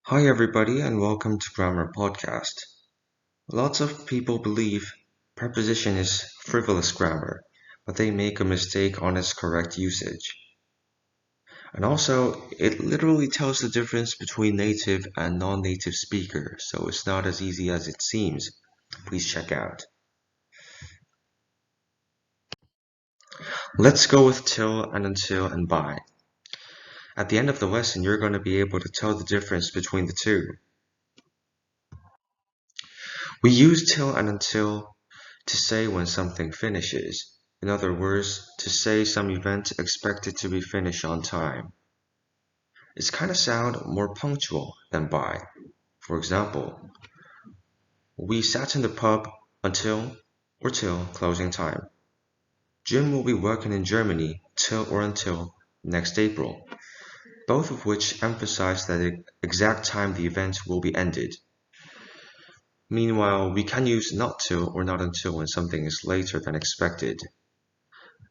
Hi everybody and welcome to Grammar Podcast. Lots of people believe preposition is frivolous grammar, but they make a mistake on its correct usage. And also, it literally tells the difference between native and non-native speaker, so it's not as easy as it seems. Please check out. Let's go with till and until and by. At the end of the lesson, you're going to be able to tell the difference between the two. We use till and until to say when something finishes. In other words, to say some event expected to be finished on time. It's kind of sound more punctual than by. For example, we sat in the pub until or till closing time. Jim will be working in Germany till or until next April, both of which emphasize the exact time the event will be ended. Meanwhile, we can use not till or not until when something is later than expected.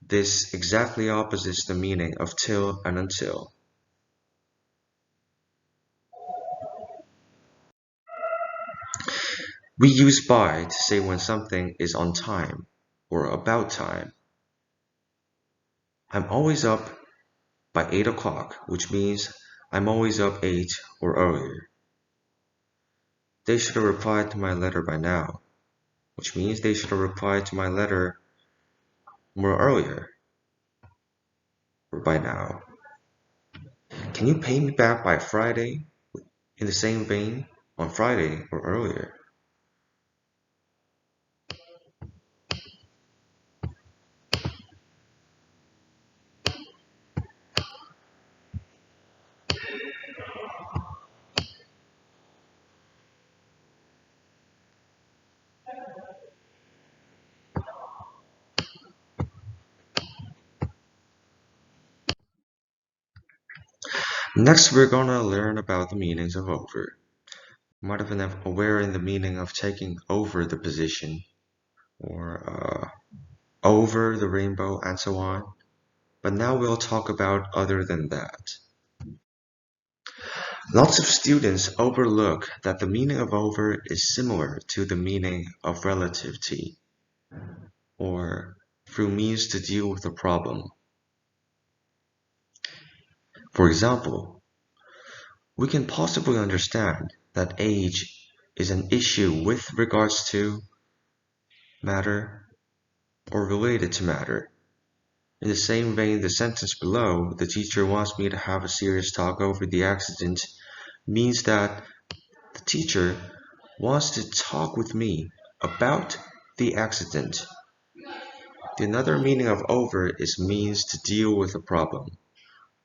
This exactly opposites the meaning of till and until. We use by to say when something is on time or about time. I'm always up by 8 o'clock, which means I'm always up 8 or earlier. They should have replied to my letter by now, which means they should have replied to my letter more earlier or by now. Can you pay me back by Friday? In the same vein, on Friday or earlier. Next, we're gonna learn about the meanings of over. You might have been aware in the meaning of taking over the position, or over the rainbow, and so on. But now we'll talk about other than that. Lots of students overlook that the meaning of over is similar to the meaning of relativity, or through means to deal with a problem. For example, we can possibly understand that age is an issue with regards to matter or related to matter. In the same vein, the sentence below, the teacher wants me to have a serious talk over the accident, means that the teacher wants to talk with me about the accident. The another meaning of over is means to deal with a problem.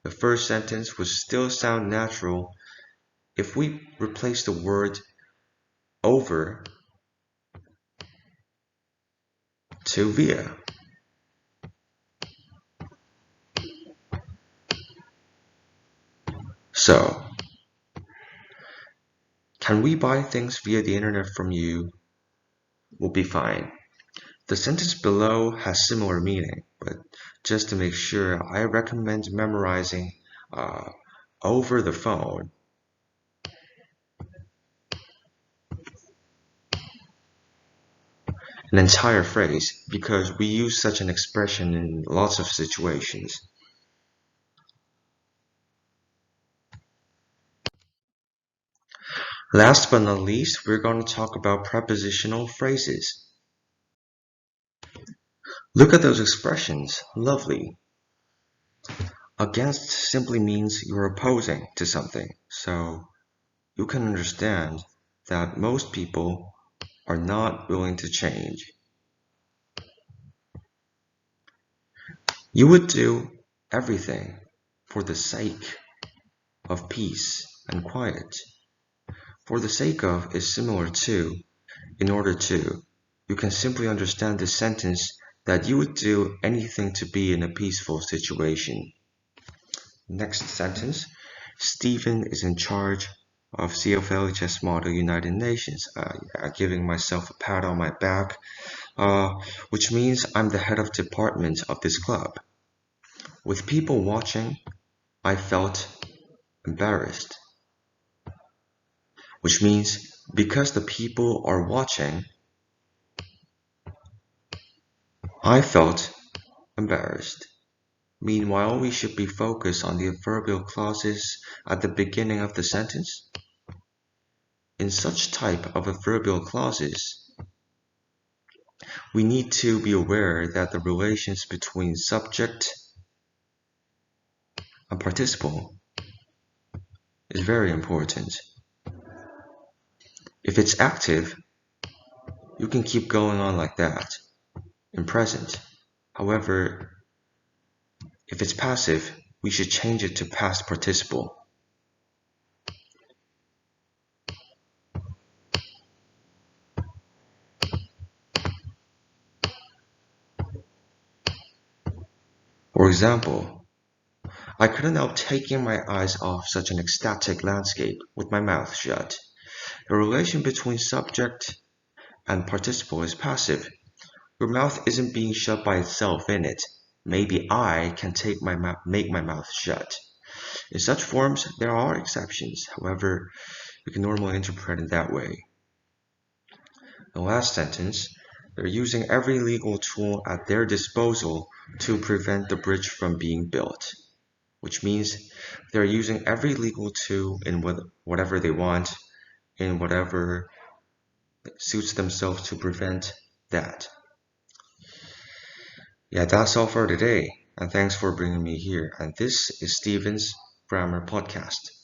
The first sentence would still sound natural if we replace the word over to via. So, can we buy things via the internet from you? Will be fine. The sentence below has similar meaning, but just to make sure, I recommend memorizing over the phone. An entire phrase, because we use such an expression in lots of situations. Last but not least, we're going to talk about prepositional phrases. Look at those expressions, lovely. Against simply means you're opposing to something, so you can understand that most people are not willing to change. You would do everything for the sake of peace and quiet. For the sake of is similar to, in order to. You can simply understand this sentence that you would do anything to be in a peaceful situation. Next sentence, Stephen is in charge of CFLHS Model United Nations. Giving myself a pat on my back, which means I'm the head of department of this club. With people watching, I felt embarrassed. which means because the people are watching, I felt embarrassed. Meanwhile, we should be focused on the adverbial clauses at the beginning of the sentence. In such type of adverbial clauses, we need to be aware that the relations between subject and participle is very important. If it's active, you can keep going on like that in present. However, if it's passive, we should change it to past participle. For example, I couldn't help taking my eyes off such an ecstatic landscape with my mouth shut. The relation between subject and participle is passive. Your mouth isn't being shut by itself in it. Maybe I can make my mouth shut. In such forms, there are exceptions. However, you can normally interpret it that way. The last sentence, they're using every legal tool at their disposal to prevent the bridge from being built, which means they're using every legal tool in whatever they want, in whatever suits themselves to prevent that. Yeah, that's all for today, and thanks for bringing me here. And this is Steven's Grammar Podcast.